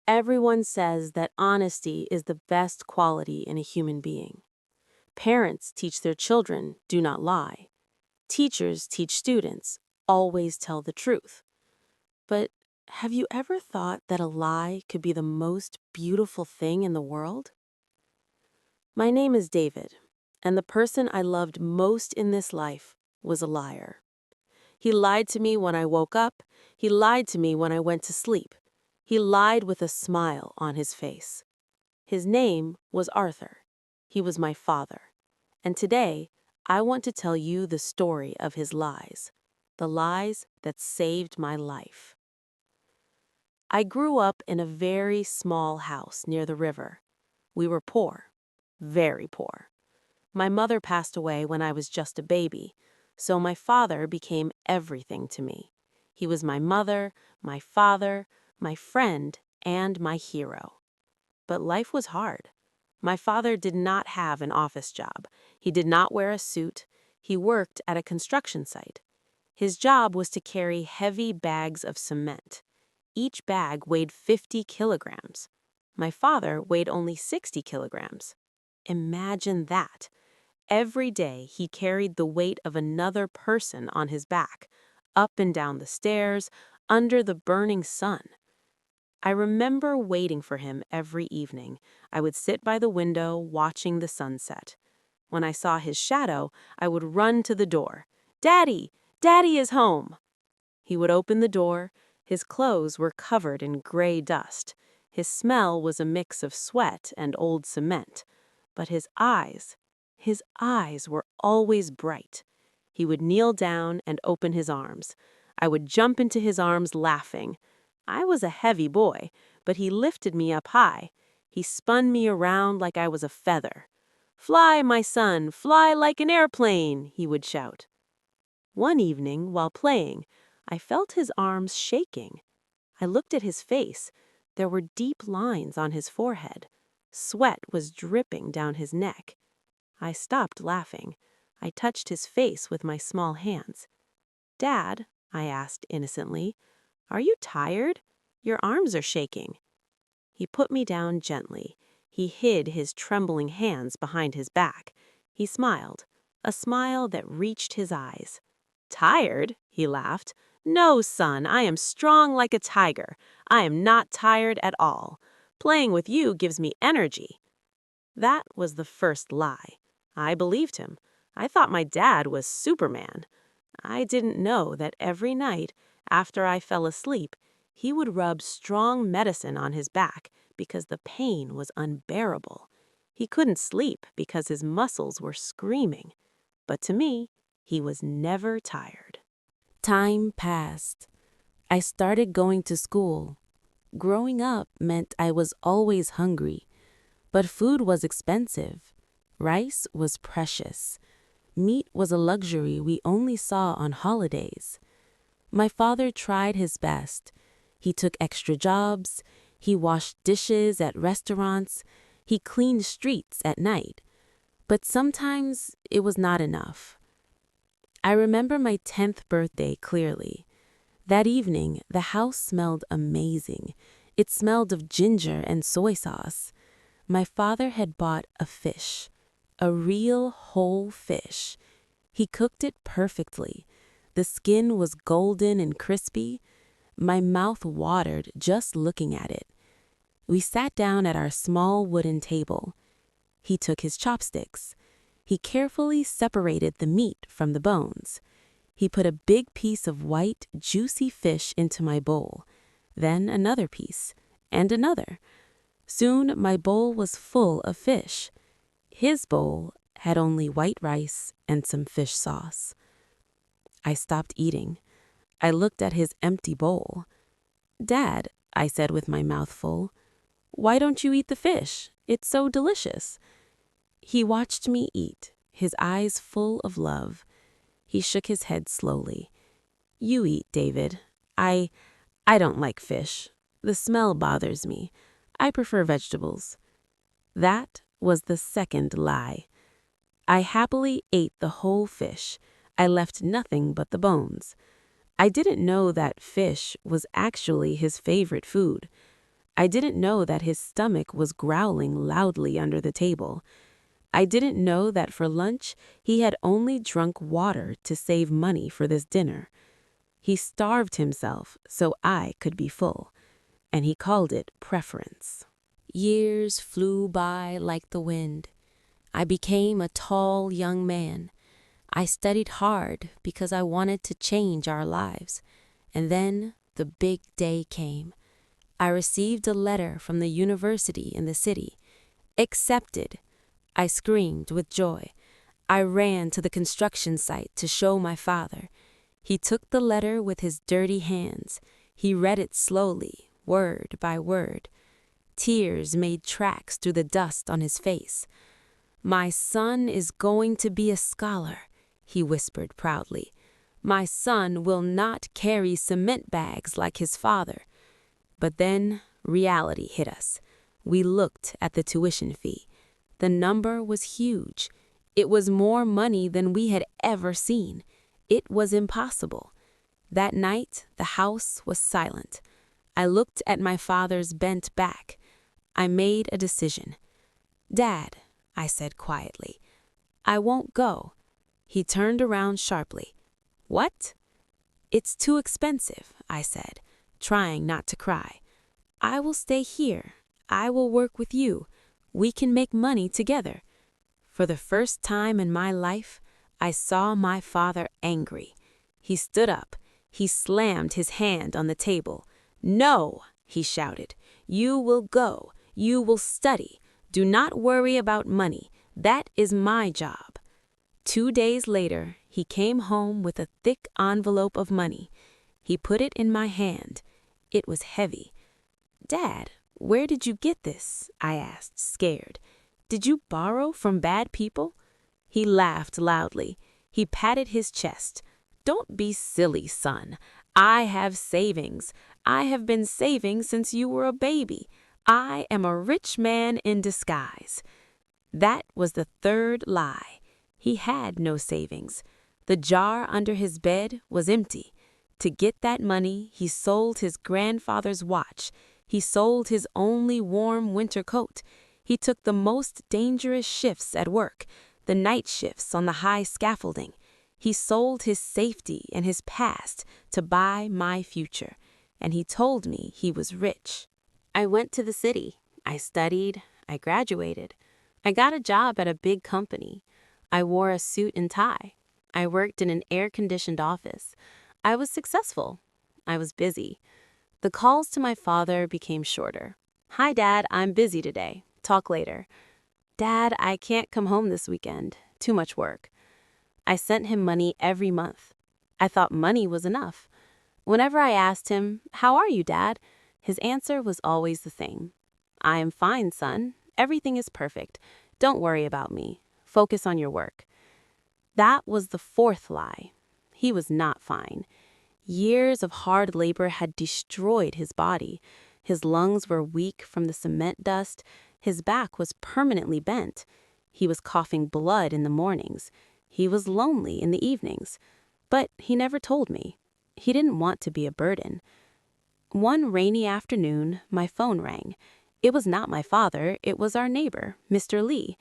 Everyone says that honesty is the best quality in a human being. Parents teach their children, do not lie. Teachers teach students, always tell the truth. But have you ever thought that a lie could be the most beautiful thing in the world? My name is David, and the person I loved most in this life was a liar. He lied to me when I woke up. He lied to me when I went to sleep. He lied with a smile on his face. His name was Arthur. He was my father. And today, I want to tell you the story of his lies, the lies that saved my life. I grew up in a very small house near the river. We were poor, very poor. My mother passed away when I was just a baby, so my father became everything to me. He was my mother, my father, my friend, and my hero. But life was hard. My father did not have an office job. He did not wear a suit. He worked at a construction site. His job was to carry heavy bags of cement. Each bag weighed 50 kilograms. My father weighed only 60 kilograms. Imagine that. Every day he carried the weight of another person on his back, up and down the stairs, under the burning sun. I remember waiting for him every evening. I would sit by the window watching the sunset. When I saw his shadow, I would run to the door. "Daddy! Daddy is home!" He would open the door. His clothes were covered in gray dust. His smell was a mix of sweat and old cement. But his eyes were always bright. He would kneel down and open his arms. I would jump into his arms laughing. I was a heavy boy, but he lifted me up high. He spun me around like I was a feather. "Fly, my son, fly like an airplane," he would shout. One evening, while playing, I felt his arms shaking. I looked at his face. There were deep lines on his forehead. Sweat was dripping down his neck. I stopped laughing. I touched his face with my small hands. "Dad," I asked innocently, "are you tired? Your arms are shaking." He put me down gently. He hid his trembling hands behind his back. He smiled, a smile that reached his eyes. "Tired?" he laughed. "No, son, I am strong like a tiger. I am not tired at all. Playing with you gives me energy." That was the first lie. I believed him. I thought my dad was Superman. I didn't know that every night, after I fell asleep, he would rub strong medicine on his back because the pain was unbearable. He couldn't sleep because his muscles were screaming. But to me, he was never tired. Time passed. I started going to school. Growing up meant I was always hungry, but food was expensive. Rice was precious. Meat was a luxury we only saw on holidays. My father tried his best. He took extra jobs. He washed dishes at restaurants. He cleaned streets at night. But sometimes it was not enough. I remember my 10th birthday clearly. That evening, the house smelled amazing. It smelled of ginger and soy sauce. My father had bought a fish, a real whole fish. He cooked it perfectly. The skin was golden and crispy. My mouth watered just looking at it. We sat down at our small wooden table. He took his chopsticks. He carefully separated the meat from the bones. He put a big piece of white, juicy fish into my bowl, then another piece, and another. Soon my bowl was full of fish. His bowl had only white rice and some fish sauce. I stopped eating. I looked at his empty bowl. "Dad," I said with my mouth full, "why don't you eat the fish? It's so delicious." He watched me eat, his eyes full of love. He shook his head slowly. "You eat, David. I don't like fish. The smell bothers me. I prefer vegetables." That was the second lie. I happily ate the whole fish. I left nothing but the bones. I didn't know that fish was actually his favorite food. I didn't know that his stomach was growling loudly under the table. I didn't know that for lunch he had only drunk water to save money for this dinner. He starved himself so I could be full, and he called it preference. Years flew by like the wind. I became a tall young man. I studied hard because I wanted to change our lives. And then the big day came. I received a letter from the university in the city. Accepted. I screamed with joy. I ran to the construction site to show my father. He took the letter with his dirty hands. He read it slowly, word by word. Tears made tracks through the dust on his face. "My son is going to be a scholar," he whispered proudly. "My son will not carry cement bags like his father." But then reality hit us. We looked at the tuition fee. The number was huge. It was more money than we had ever seen. It was impossible. That night, the house was silent. I looked at my father's bent back. I made a decision. "Dad," I said quietly, "I won't go." He turned around sharply. "What?" "It's too expensive," I said, trying not to cry. "I will stay here. I will work with you. We can make money together." For the first time in my life, I saw my father angry. He stood up. He slammed his hand on the table. "No," he shouted. "You will go. You will study. Do not worry about money. That is my job." 2 days later, he came home with a thick envelope of money. He put it in my hand. It was heavy. "Dad, where did you get this?" I asked, scared. "Did you borrow from bad people?" He laughed loudly. He patted his chest. "Don't be silly, son. I have savings. I have been saving since you were a baby. I am a rich man in disguise." That was the third lie. He had no savings. The jar under his bed was empty. To get that money, he sold his grandfather's watch. He sold his only warm winter coat. He took the most dangerous shifts at work, the night shifts on the high scaffolding. He sold his safety and his past to buy my future. And he told me he was rich. I went to the city. I studied. I graduated. I got a job at a big company. I wore a suit and tie. I worked in an air-conditioned office. I was successful. I was busy. The calls to my father became shorter. "Hi, Dad, I'm busy today. Talk later." "Dad, I can't come home this weekend. Too much work." I sent him money every month. I thought money was enough. Whenever I asked him, "How are you, Dad?" his answer was always the same. "I am fine, son. Everything is perfect. Don't worry about me. Focus on your work." That was the fourth lie. He was not fine. Years of hard labor had destroyed his body. His lungs were weak from the cement dust. His back was permanently bent. He was coughing blood in the mornings. He was lonely in the evenings. But he never told me. He didn't want to be a burden. One rainy afternoon, my phone rang. It was not my father. It was our neighbor, Mr. Lee.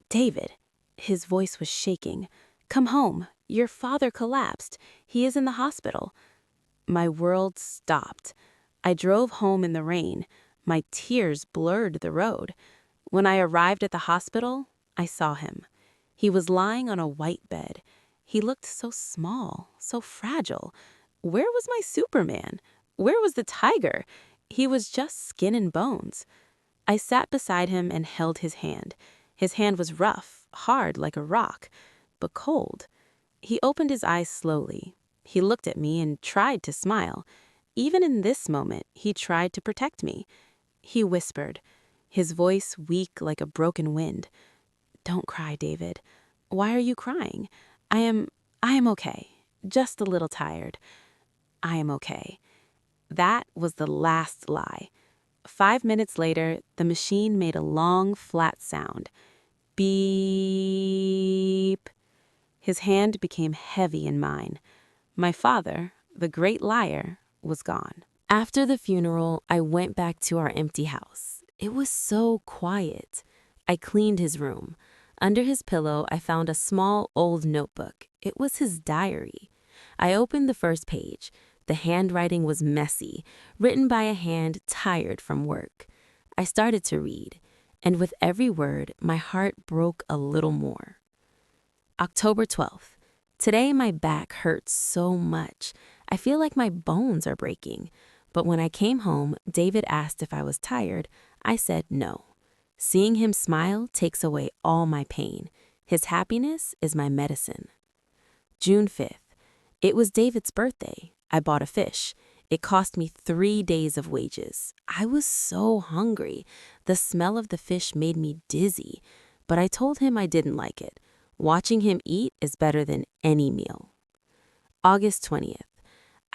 "David," his voice was shaking. "Come home. Your father collapsed. He is in the hospital." My world stopped. I drove home in the rain. My tears blurred the road. When I arrived at the hospital, I saw him. He was lying on a white bed. He looked so small, so fragile. Where was my Superman? Where was the tiger? He was just skin and bones. I sat beside him and held his hand. His hand was rough, hard like a rock, but cold. He opened his eyes slowly. He looked at me and tried to smile. Even in this moment, he tried to protect me. He whispered, his voice weak like a broken wind. "Don't cry, David. Why are you crying? I am okay. Just a little tired. I am okay." That was the last lie. 5 minutes later, the machine made a long, flat sound. Beep. His hand became heavy in mine. My father, the great liar, was gone. After the funeral, I went back to our empty house. It was so quiet. I cleaned his room. Under his pillow, I found a small old notebook. It was his diary. I opened the first page. The handwriting was messy, written by a hand tired from work. I started to read, and with every word, my heart broke a little more. October 12th. Today my back hurts so much. I feel like my bones are breaking. But when I came home, David asked if I was tired. I said no. Seeing him smile takes away all my pain. His happiness is my medicine. June 5th. It was David's birthday. I bought a fish. It cost me 3 days of wages. I was so hungry. The smell of the fish made me dizzy. But I told him I didn't like it. Watching him eat is better than any meal. August 20th.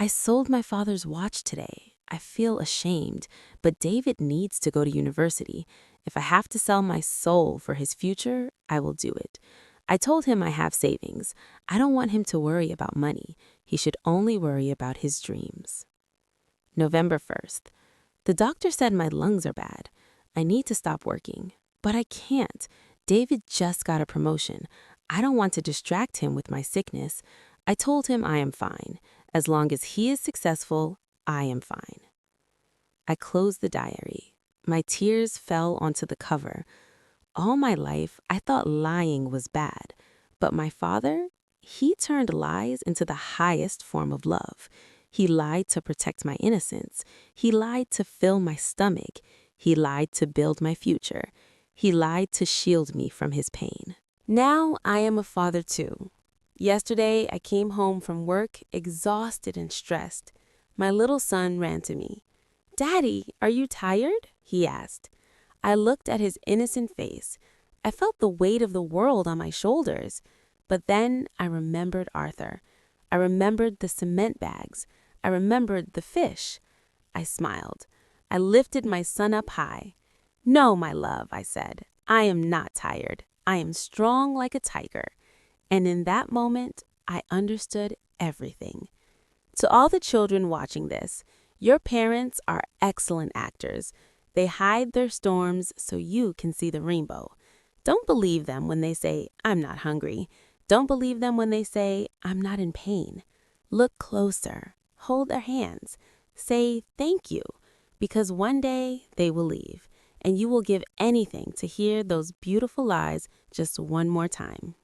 I sold my father's watch today. I feel ashamed, but David needs to go to university. If I have to sell my soul for his future, I will do it. I told him I have savings. I don't want him to worry about money. He should only worry about his dreams. November 1st. The doctor said my lungs are bad. I need to stop working, but I can't. David just got a promotion. I don't want to distract him with my sickness. I told him I am fine. As long as he is successful, I am fine. I closed the diary. My tears fell onto the cover. All my life, I thought lying was bad. But my father, he turned lies into the highest form of love. He lied to protect my innocence. He lied to fill my stomach. He lied to build my future. He lied to shield me from his pain. Now I am a father too. Yesterday, I came home from work exhausted and stressed. My little son ran to me. "Daddy, are you tired?" he asked. I looked at his innocent face. I felt the weight of the world on my shoulders. But then I remembered Arthur. I remembered the cement bags. I remembered the fish. I smiled. I lifted my son up high. "No, my love," I said. "I am not tired. I am strong like a tiger." And in that moment, I understood everything. To all the children watching this, your parents are excellent actors. They hide their storms so you can see the rainbow. Don't believe them when they say, "I'm not hungry." Don't believe them when they say, "I'm not in pain." Look closer. Hold their hands. Say thank you, because one day they will leave, and you will give anything to hear those beautiful lies just one more time.